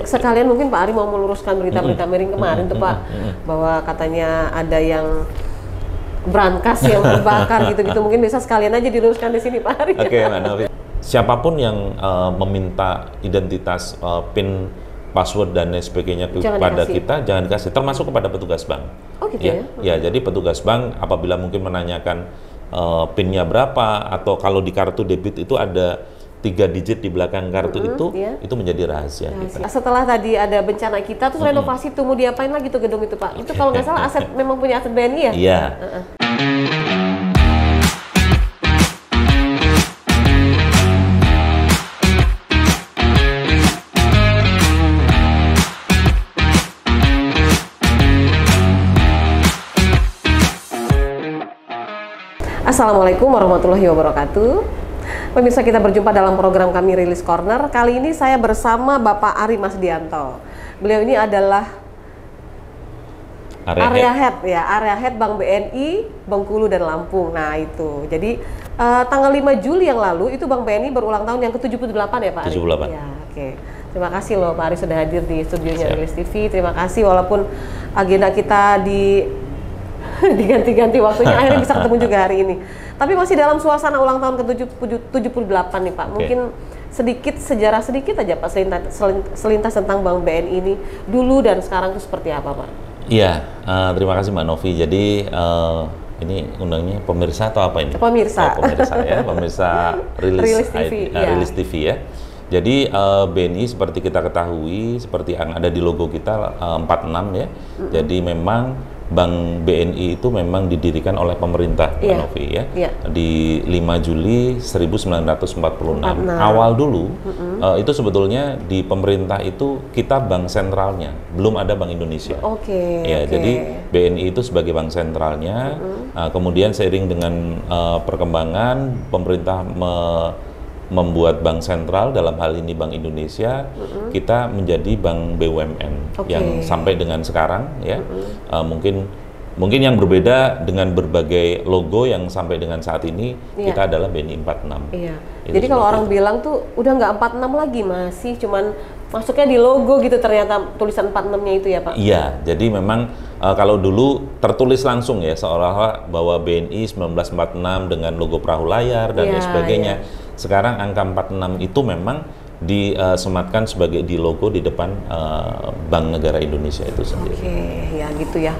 Sekalian mungkin Pak Ari mau meluruskan berita-berita miring kemarin tuh Pak, bahwa katanya ada yang brankas yang terbakar gitu-gitu, mungkin bisa sekalian aja diluruskan di sini Pak Ari. Oke, Mbak Novi. Siapapun yang meminta identitas, PIN, password dan lain sebagainya kepada kita, jangan dikasih, termasuk kepada petugas bank. Oh gitu ya? Ya, jadi petugas bank apabila mungkin menanyakan PIN-nya berapa, atau kalau di kartu debit itu ada 3 digit di belakang kartu itu menjadi rahasia kita. Setelah tadi ada bencana kita, terus renovasi tuh mau diapain lagi tuh gedung itu Pak? Itu kalau nggak salah aset, memang punya aset BNI ya? Iya. Assalamualaikum warahmatullahi wabarakatuh. Pemirsa, kita berjumpa dalam program kami Release Corner. Kali ini saya bersama Bapak Ari Masdianto. Beliau ini adalah area head Bank BNI Bengkulu dan Lampung. Nah itu, jadi tanggal 5 Juli yang lalu itu Bank BNI berulang tahun yang ke-78 ya Pak Ari? 78. Ya, oke. Terima kasih loh Pak Ari sudah hadir di studionya Release TV. Terima kasih walaupun agenda kita diganti-ganti waktunya, akhirnya bisa ketemu juga hari ini. Tapi masih dalam suasana ulang tahun ke-78 nih Pak. Mungkin sejarah sedikit aja Pak, selintas tentang Bank BNI ini dulu dan sekarang itu seperti apa Pak? Iya, terima kasih Mbak Novi. Jadi ini undangnya pemirsa atau apa ini? Pemirsa. Oh, pemirsa ya, pemirsa Release TV ya. Jadi BNI seperti kita ketahui, seperti yang ada di logo kita 46 ya. Jadi memang Bank BNI itu memang didirikan oleh pemerintah, Mbak Novi ya, di 5 Juli 1946. Awal dulu itu sebetulnya di pemerintah itu kita bank sentralnya, belum ada Bank Indonesia. Jadi BNI itu sebagai bank sentralnya. Kemudian seiring dengan perkembangan pemerintah membuat bank sentral, dalam hal ini Bank Indonesia, kita menjadi bank BUMN yang sampai dengan sekarang ya. Mungkin yang berbeda dengan berbagai logo yang sampai dengan saat ini kita adalah BNI 46. Iya. Jadi kalau orang bilang tuh udah nggak 46 lagi, masih cuman masuknya di logo gitu, ternyata tulisan 46-nya itu ya Pak? Iya, jadi memang kalau dulu tertulis langsung ya, seolah-olah bahwa BNI 1946 dengan logo perahu layar dan lain sebagainya. Sekarang angka 46 itu memang disematkan sebagai di logo di depan Bank Negara Indonesia itu sendiri. Ya gitu ya.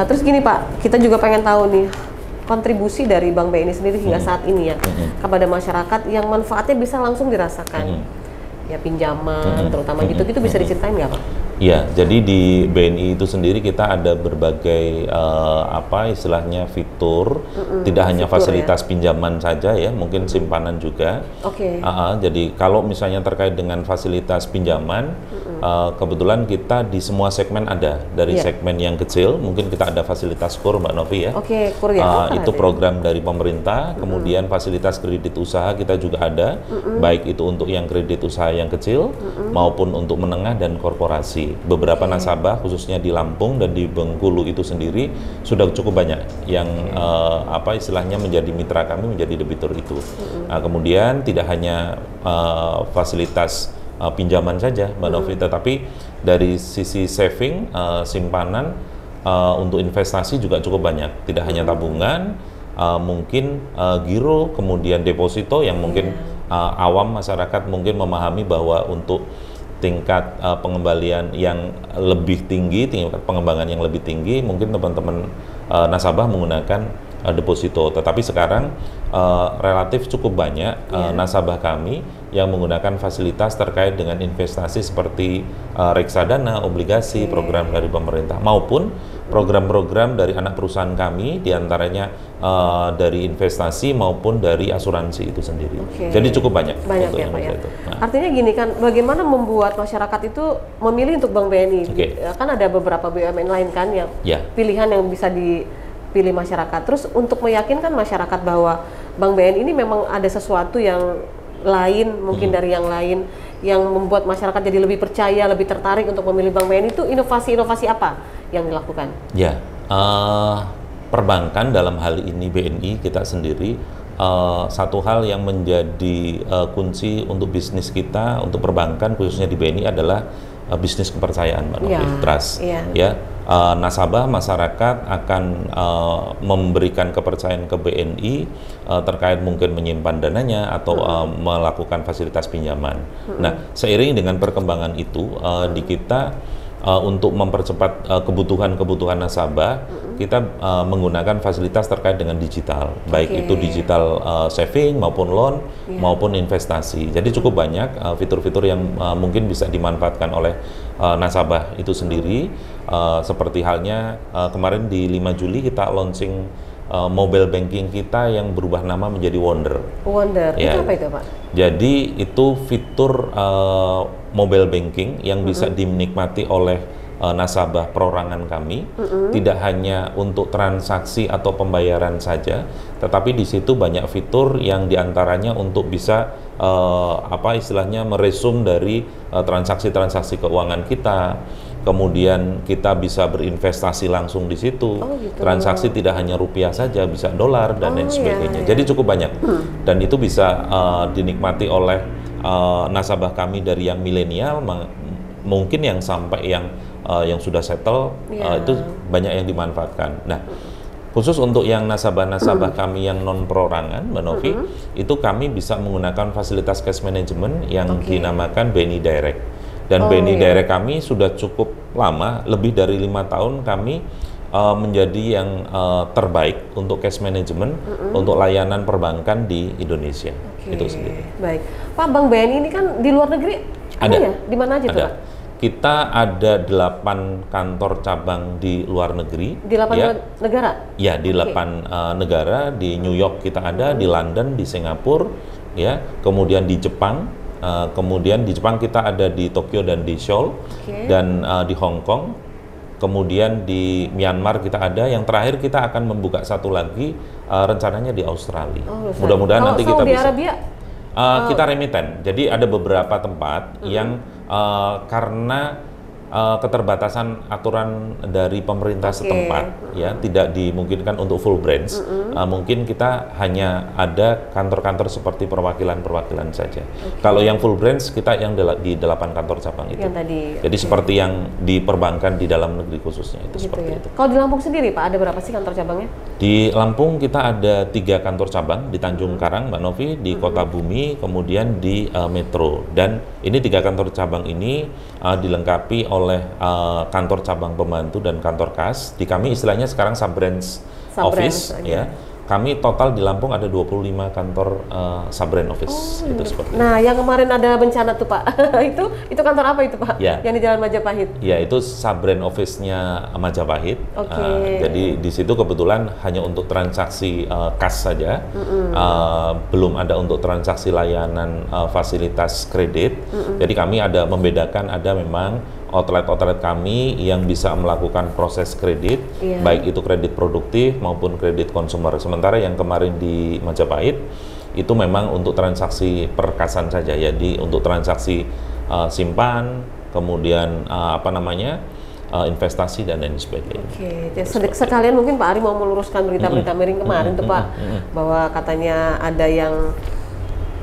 Terus gini Pak, kita juga pengen tahu nih kontribusi dari Bank BNI sendiri hingga saat ini ya kepada masyarakat yang manfaatnya bisa langsung dirasakan. Ya pinjaman terutama gitu-gitu, bisa diceritain nggak Pak? Ya, jadi di BNI itu sendiri kita ada berbagai istilahnya fitur, tidak hanya fasilitas pinjaman saja ya, mungkin simpanan juga. Jadi kalau misalnya terkait dengan fasilitas pinjaman, kebetulan kita di semua segmen ada, dari segmen yang kecil, mungkin kita ada fasilitas KUR Mbak Novi ya. KUR ya. Itu program dari pemerintah, kemudian fasilitas kredit usaha kita juga ada, baik itu untuk yang kredit usaha yang kecil maupun untuk menengah dan korporasi. Beberapa nasabah khususnya di Lampung dan di Bengkulu itu sendiri sudah cukup banyak yang istilahnya menjadi mitra kami, menjadi debitur itu. Kemudian tidak hanya fasilitas pinjaman saja Mbak Novi, tetapi dari sisi saving, simpanan, untuk investasi juga cukup banyak. Tidak hanya tabungan, mungkin giro, kemudian deposito yang mungkin awam masyarakat mungkin memahami bahwa untuk tingkat pengembalian yang lebih tinggi, tingkat pengembangan yang lebih tinggi, mungkin teman-teman nasabah menggunakan deposito. Tetapi sekarang relatif cukup banyak nasabah kami yang menggunakan fasilitas terkait dengan investasi seperti reksadana, obligasi, program dari pemerintah maupun program-program dari anak perusahaan kami, diantaranya dari investasi maupun dari asuransi itu sendiri. Jadi cukup banyak untuk ya Pak ya. Artinya gini kan, bagaimana membuat masyarakat itu memilih untuk Bank BNI? Kan ada beberapa BUMN lain kan yang pilihan yang bisa dipilih masyarakat. Terus untuk meyakinkan masyarakat bahwa Bank BNI ini memang ada sesuatu yang lain mungkin dari yang lain, yang membuat masyarakat jadi lebih percaya, lebih tertarik untuk memilih Bank BNI, itu inovasi-inovasi apa yang dilakukan? Ya, perbankan dalam hal ini BNI kita sendiri satu hal yang menjadi kunci untuk bisnis kita, untuk perbankan khususnya di BNI adalah bisnis kepercayaan, Mbak Novi, trust. Ya, nasabah masyarakat akan memberikan kepercayaan ke BNI terkait mungkin menyimpan dananya atau melakukan fasilitas pinjaman. Nah, seiring dengan perkembangan itu di kita untuk mempercepat kebutuhan nasabah, kita menggunakan fasilitas terkait dengan digital, baik itu digital saving maupun loan maupun investasi. Jadi cukup banyak fitur-fitur yang mungkin bisa dimanfaatkan oleh nasabah itu sendiri. Seperti halnya kemarin di 5 Juli kita launching mobile banking kita yang berubah nama menjadi Wonder. Wonder, ya. Itu apa itu, Pak? Jadi itu fitur mobile banking yang bisa dinikmati oleh nasabah perorangan kami, tidak hanya untuk transaksi atau pembayaran saja, tetapi di situ banyak fitur yang diantaranya untuk bisa istilahnya meresum dari transaksi-transaksi keuangan kita. Kemudian kita bisa berinvestasi langsung di situ. Gitu. Transaksi tidak hanya rupiah saja, bisa dolar dan lain sebagainya. Jadi cukup banyak. Dan itu bisa dinikmati oleh nasabah kami dari yang milenial, mungkin yang sampai yang sudah settle, itu banyak yang dimanfaatkan. Nah, khusus untuk yang nasabah-nasabah kami yang non perorangan, Mbak Novi, itu kami bisa menggunakan fasilitas cash management yang dinamakan BNI Direct. Dan BNI Direct kami sudah cukup lama, lebih dari 5 tahun kami menjadi yang terbaik untuk cash management untuk layanan perbankan di Indonesia. Itu sendiri. Baik, Pak, Bank BNI ini kan di luar negeri ada ya? Di mana aja tuh, Pak? Kita ada 8 kantor cabang di luar negeri. Di 8 negara? Ya, di 8 negara. Di New York kita ada, di London, di Singapura, ya. Kemudian di Jepang. Kemudian di Jepang kita ada di Tokyo dan di Seoul, dan di Hong Kong. Kemudian di Myanmar kita ada. Yang terakhir kita akan membuka satu lagi rencananya di Australia. Mudah-mudahan nanti kita bisa. Arabia? Kita remiten. Jadi ada beberapa tempat yang karena keterbatasan aturan dari pemerintah setempat, ya tidak dimungkinkan untuk full branch. Mungkin kita hanya ada kantor-kantor seperti perwakilan-perwakilan saja. Kalau yang full branch kita yang di 8 kantor cabang itu. Jadi seperti yang di perbankan di dalam negeri khususnya itu seperti itu. Kalau di Lampung sendiri, Pak, ada berapa sih kantor cabangnya? Di Lampung kita ada 3 kantor cabang di Tanjung Karang, Mbak Novi, di Kota Bumi, kemudian di Metro. Dan ini 3 kantor cabang ini dilengkapi oleh kantor cabang pembantu dan kantor kas. Di kami istilahnya sekarang sub-branch office, ya. Kami total di Lampung ada 25 kantor sub-branch office. Itu seperti itu. Yang kemarin ada bencana tuh, Pak. itu kantor apa itu, Pak? Yang di Jalan Majapahit. Ya, itu sub-branch office-nya Majapahit. Jadi di situ kebetulan hanya untuk transaksi kas saja. Belum ada untuk transaksi layanan fasilitas kredit. Jadi kami ada membedakan, ada memang outlet-outlet kami yang bisa melakukan proses kredit, baik itu kredit produktif maupun kredit konsumer. Sementara yang kemarin di Majapahit itu memang untuk transaksi perkasan saja, jadi untuk transaksi simpan, kemudian investasi dan lain sebagainya. Sekalian mungkin Pak Ari mau meluruskan berita-berita miring kemarin tuh, Pak, bahwa katanya ada yang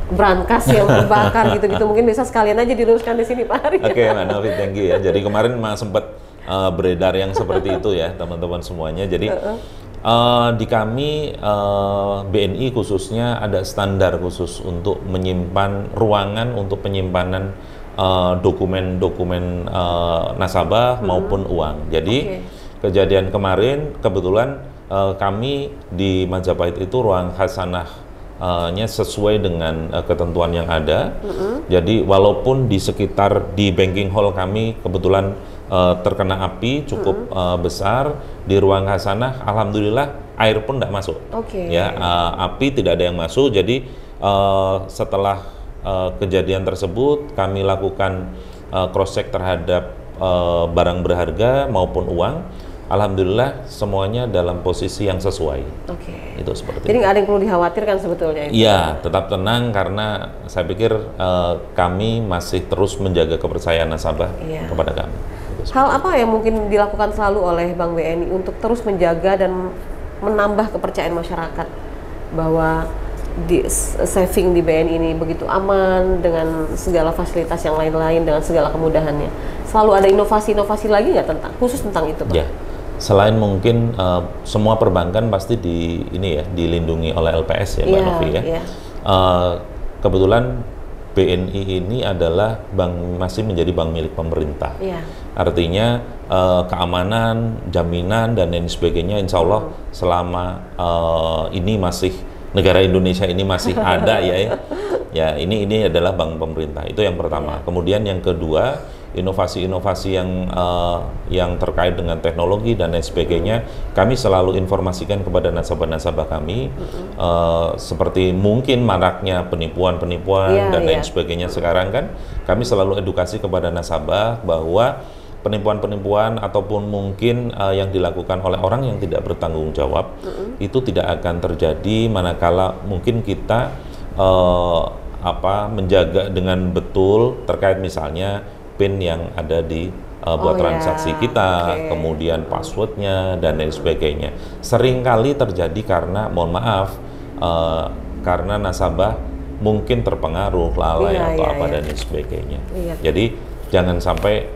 brankas yang terbakar gitu-gitu, mungkin bisa sekalian aja diluruskan di sini, Pak Ari. Oke, Mbak Novi, thank you ya. Jadi kemarin sempat beredar yang seperti itu ya, teman-teman semuanya. Jadi di kami BNI khususnya ada standar khusus untuk menyimpan ruangan untuk penyimpanan dokumen-dokumen nasabah maupun uang. Jadi kejadian kemarin kebetulan kami di Majapahit itu ruang khasanah sesuai dengan ketentuan yang ada. Jadi walaupun di sekitar di banking hall kami kebetulan terkena api cukup besar, di ruang khasanah alhamdulillah air pun tidak masuk. Ya, api tidak ada yang masuk. Jadi setelah kejadian tersebut kami lakukan cross check terhadap barang berharga maupun uang. Alhamdulillah semuanya dalam posisi yang sesuai. Itu seperti. Jadi nggak ada yang perlu dikhawatirkan sebetulnya. Iya, tetap tenang karena saya pikir kami masih terus menjaga kepercayaan nasabah kepada kami. Hal apa yang mungkin dilakukan selalu oleh Bank BNI untuk terus menjaga dan menambah kepercayaan masyarakat bahwa di saving di BNI ini begitu aman dengan segala fasilitas yang lain-lain, dengan segala kemudahannya? Selalu ada inovasi-inovasi lagi nggak khusus tentang itu, Pak? Ya, selain mungkin semua perbankan pasti dilindungi oleh LPS ya, Mbak Novi ya. Kebetulan BNI ini adalah masih menjadi bank milik pemerintah. Artinya keamanan, jaminan dan lain sebagainya, insya Allah selama ini masih negara Indonesia ini masih ada ya ini adalah bank pemerintah. Itu yang pertama. Kemudian yang kedua, inovasi-inovasi yang terkait dengan teknologi dan lain sebagainya, kami selalu informasikan kepada nasabah-nasabah kami, seperti mungkin maraknya penipuan-penipuan dan lain sebagainya sekarang kan, kami selalu edukasi kepada nasabah bahwa penipuan-penipuan ataupun mungkin yang dilakukan oleh orang yang tidak bertanggung jawab itu tidak akan terjadi manakala mungkin kita menjaga dengan betul terkait misalnya PIN yang ada di buat transaksi kita, kemudian passwordnya dan lain sebagainya. Seringkali terjadi karena, mohon maaf, karena nasabah mungkin terpengaruh, lalai dan lain sebagainya. Jadi jangan sampai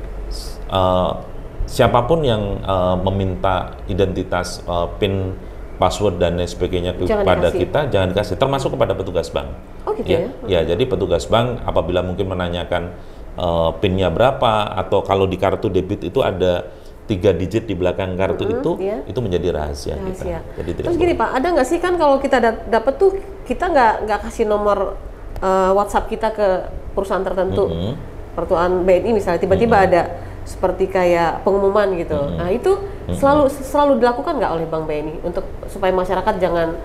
siapapun yang meminta identitas, PIN, password dan lain sebagainya kepada kita, jangan dikasih, termasuk kepada petugas bank. Oh gitu ya? Ya, jadi petugas bank apabila mungkin menanyakan PIN-nya berapa, atau kalau di kartu debit itu ada 3 digit di belakang kartu itu menjadi rahasia kita. Jadi terus gini Pak, ada nggak sih kan kalau kita dapat tuh kita nggak kasih nomor WhatsApp kita ke perusahaan tertentu, perusahaan BNI misalnya, tiba-tiba ada seperti kayak pengumuman gitu. Nah itu selalu dilakukan nggak oleh Bank BNI untuk supaya masyarakat jangan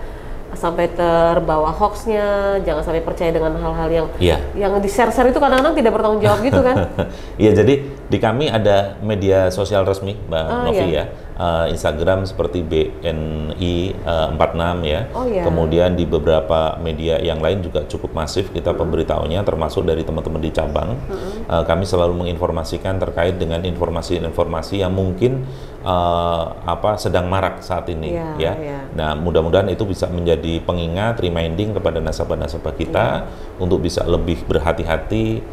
sampai terbawa hoaxnya, jangan sampai percaya dengan hal-hal yang di-share-share itu kadang-kadang tidak bertanggung jawab gitu kan? Iya, jadi di kami ada media sosial resmi, Mbak Novi ya, Instagram seperti BNI 46 ya. Kemudian di beberapa media yang lain juga cukup masif kita pemberitahunya, termasuk dari teman-teman di cabang. Kami selalu menginformasikan terkait dengan informasi-informasi yang mungkin sedang marak saat ini Nah, mudah-mudahan itu bisa menjadi pengingat, reminding kepada nasabah-nasabah kita untuk bisa lebih berhati-hati.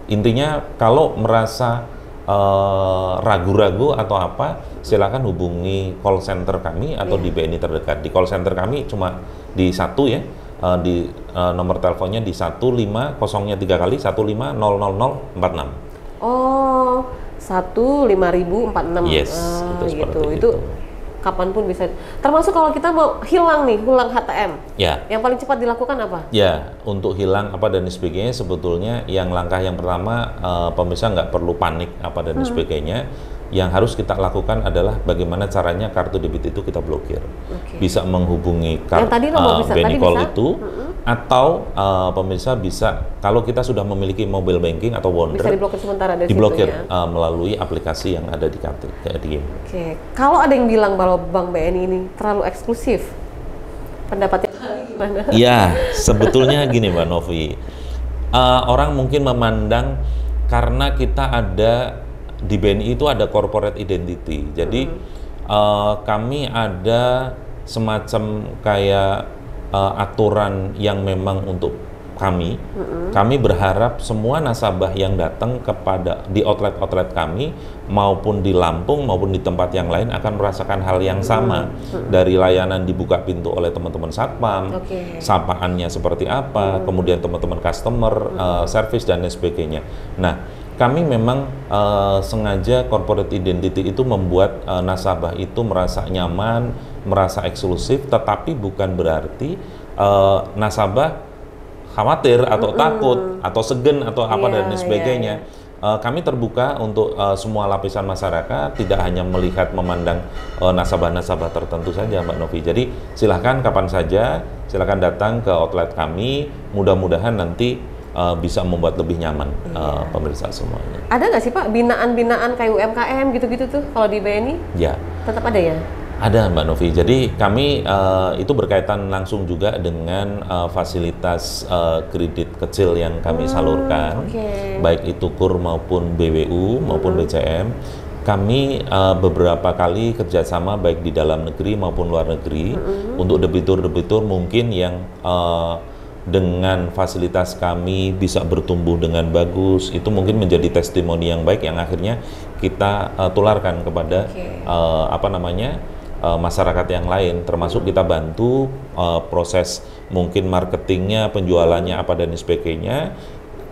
Intinya kalau merasa ragu-ragu atau apa, silakan hubungi call center kami atau di BNI terdekat. Di call center kami cuma di satu ya, di nomor teleponnya di 1503 kali 1500046. Oh, 15046. Yes, itu seperti itu. Kapanpun bisa. Termasuk kalau kita mau hilang HTM. Ya. Yang paling cepat dilakukan apa? Ya, untuk hilang dan sebagainya sebetulnya langkah yang pertama, pemirsa nggak perlu panik dan sebagainya. Yang harus kita lakukan adalah bagaimana caranya kartu debit itu kita blokir. Bisa menghubungi BNI Call itu, atau pemirsa bisa, kalau kita sudah memiliki mobile banking atau Wonder, bisa diblokir sementara dari diblokir melalui aplikasi yang ada di kartu. Kalau ada yang bilang bahwa Bank BNI ini terlalu eksklusif, pendapatnya gimana? Ya, sebetulnya gini Mbak Novi, orang mungkin memandang karena kita ada di BNI itu ada corporate identity, jadi kami ada semacam kayak aturan yang memang untuk kami. Kami berharap semua nasabah yang datang di outlet-outlet kami maupun di Lampung maupun di tempat yang lain akan merasakan hal yang sama. Dari layanan dibuka pintu oleh teman-teman satpam, sapaannya seperti apa, kemudian teman-teman customer service dan lain sebagainya. Nah, kami memang sengaja corporate identity itu membuat nasabah itu merasa nyaman, merasa eksklusif, tetapi bukan berarti nasabah khawatir atau takut atau segan atau apa dan sebagainya. Kami terbuka untuk semua lapisan masyarakat, tidak hanya melihat memandang nasabah-nasabah tertentu saja, Mbak Novi. Jadi silahkan kapan saja, silahkan datang ke outlet kami. Mudah-mudahan nanti bisa membuat lebih nyaman pemirsa semuanya. Ada nggak sih Pak binaan-binaan kayak UMKM gitu-gitu tuh kalau di BNI? Ya. Tetap ada ya? Ada Mbak Novi, jadi kami itu berkaitan langsung juga dengan fasilitas kredit kecil yang kami salurkan, baik itu KUR maupun BWU maupun BCM. Kami beberapa kali kerjasama baik di dalam negeri maupun luar negeri untuk debitur-debitur mungkin yang dengan fasilitas kami bisa bertumbuh dengan bagus, itu mungkin menjadi testimoni yang baik yang akhirnya kita tularkan kepada masyarakat yang lain, termasuk kita bantu proses mungkin marketingnya, penjualannya apa dan sebagainya.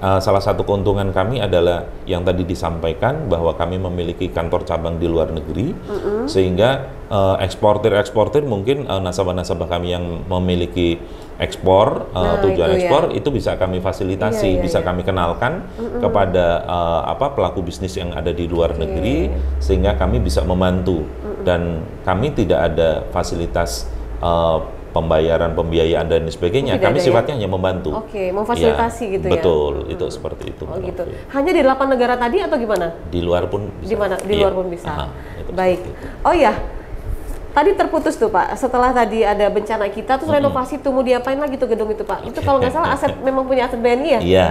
Salah satu keuntungan kami adalah yang tadi disampaikan bahwa kami memiliki kantor cabang di luar negeri, sehingga eksportir mungkin nasabah-nasabah kami yang memiliki ekspor, tujuan ekspor itu bisa kami fasilitasi, bisa kami kenalkan kepada pelaku bisnis yang ada di luar negeri, sehingga kami bisa membantu dan kami tidak ada fasilitas pembayaran, dan sebagainya. Kami sifatnya hanya membantu. Memfasilitasi gitu ya. Betul, itu seperti itu. Gitu. Hanya di 8 negara tadi atau gimana? Di luar pun bisa. Di mana? Di luar pun bisa. Baik. Oh ya, tadi terputus tuh Pak. Setelah tadi ada bencana kita, terus renovasi tuh mau diapain lagi tuh gedung itu Pak? Itu kalau nggak salah aset memang punya aset BNI ya? Iya.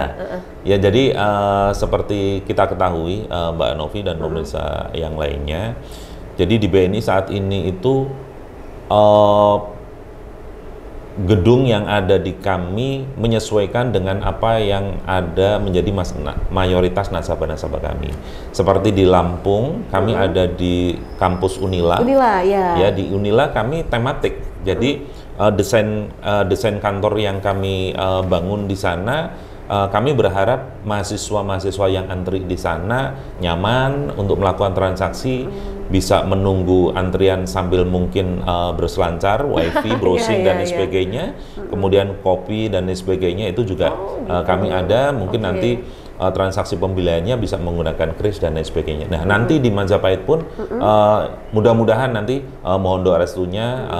Ya jadi seperti kita ketahui Mbak Novi dan pemirsa yang lainnya, jadi di BNI saat ini itu gedung yang ada di kami menyesuaikan dengan apa yang ada menjadi mayoritas nasabah-nasabah kami. Seperti di Lampung, kami ada di kampus Unila. Ya, di Unila kami tematik. Jadi desain kantor yang kami bangun di sana, kami berharap mahasiswa-mahasiswa yang antri di sana nyaman untuk melakukan transaksi, bisa menunggu antrian sambil mungkin berselancar, wifi, browsing dan sebagainya, kemudian kopi dan sebagainya itu juga kami ada, mungkin nanti transaksi pembeliannya bisa menggunakan kris dan lain sebagainya. Nah nanti di Majapahit pun mudah-mudahan nanti mohon doa restunya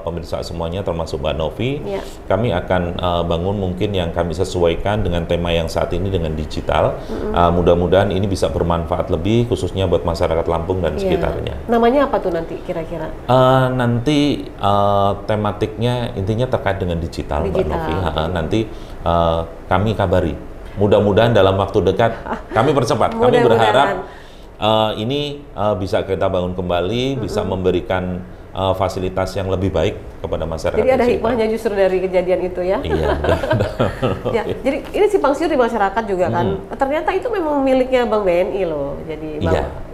pemirsa semuanya termasuk Mbak Novi, kami akan bangun mungkin yang kami sesuaikan dengan tema yang saat ini dengan digital. Mudah-mudahan ini bisa bermanfaat lebih khususnya buat masyarakat Lampung dan sekitarnya. Namanya apa tuh nanti kira-kira? Nanti tematiknya intinya terkait dengan digital. Mbak Novi. Nanti kami kabari. Mudah-mudahan dalam waktu dekat kami percepat. Kami berharap ini bisa kita bangun kembali, bisa memberikan fasilitas yang lebih baik kepada masyarakat. Jadi ada hikmahnya justru dari kejadian itu ya. Iya. Ya, jadi ini simpang siur di masyarakat juga kan. Ternyata itu memang miliknya Bank BNI loh. Jadi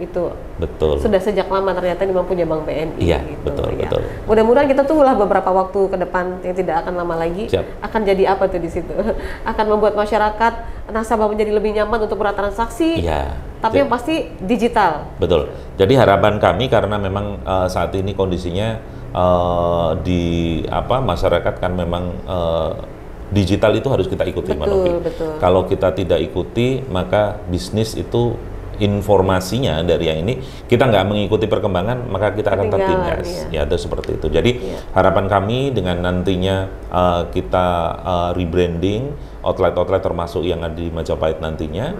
itu betul. Sudah sejak lama ternyata memang punya Bank BNI. Iya, gitu. betul. Mudah-mudahan kita tunggulah beberapa waktu ke depan yang tidak akan lama lagi. Akan jadi apa tuh di situ? Akan membuat masyarakat nasabah menjadi lebih nyaman untuk bertransaksi. Iya. Tapi yang pasti digital. Betul. Jadi harapan kami karena memang saat ini kondisinya masyarakat kan memang digital itu harus kita ikuti, Mbak Novi. Kalau kita tidak ikuti, maka bisnis itu informasinya dari yang ini kita nggak mengikuti perkembangan, maka kita akan tertindas. Ya, itu seperti itu. Jadi harapan kami dengan nantinya kita rebranding outlet-outlet termasuk yang ada di Majapahit nantinya,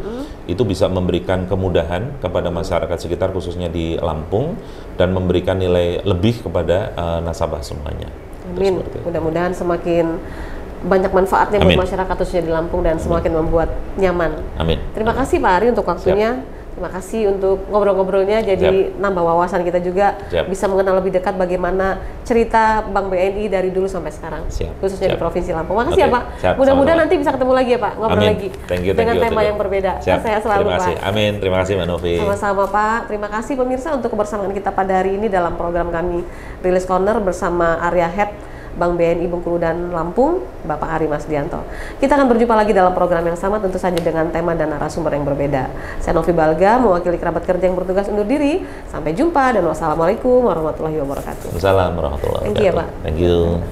itu bisa memberikan kemudahan kepada masyarakat sekitar khususnya di Lampung dan memberikan nilai lebih kepada nasabah semuanya. Amin. Mudah-mudahan semakin banyak manfaatnya buat masyarakat khususnya di Lampung dan semakin membuat nyaman. Amin. Terima kasih Pak Ari untuk waktunya. Terima kasih untuk ngobrol-ngobrolnya, jadi nambah wawasan kita juga, bisa mengenal lebih dekat bagaimana cerita Bank BNI dari dulu sampai sekarang, khususnya di Provinsi Lampung. Makasih ya Pak, mudah-mudahan nanti bisa ketemu lagi ya Pak, ngobrol lagi dengan tema yang berbeda. Saya selalu terima kasih. Pak. Amin, terima kasih Mbak Novi. Sama-sama Pak, terima kasih pemirsa untuk kebersamaan kita pada hari ini dalam program kami Release Corner bersama Area Head Bank BNI Bengkulu dan Lampung, Bapak Ari Masdianto. Kita akan berjumpa lagi dalam program yang sama, tentu saja dengan tema dan narasumber yang berbeda. Saya Novi Balga, mewakili kerabat kerja yang bertugas undur diri. Sampai jumpa dan wassalamualaikum warahmatullahi wabarakatuh. Wassalamualaikum warahmatullahi wabarakatuh. Thank you ya Pak. Thank you.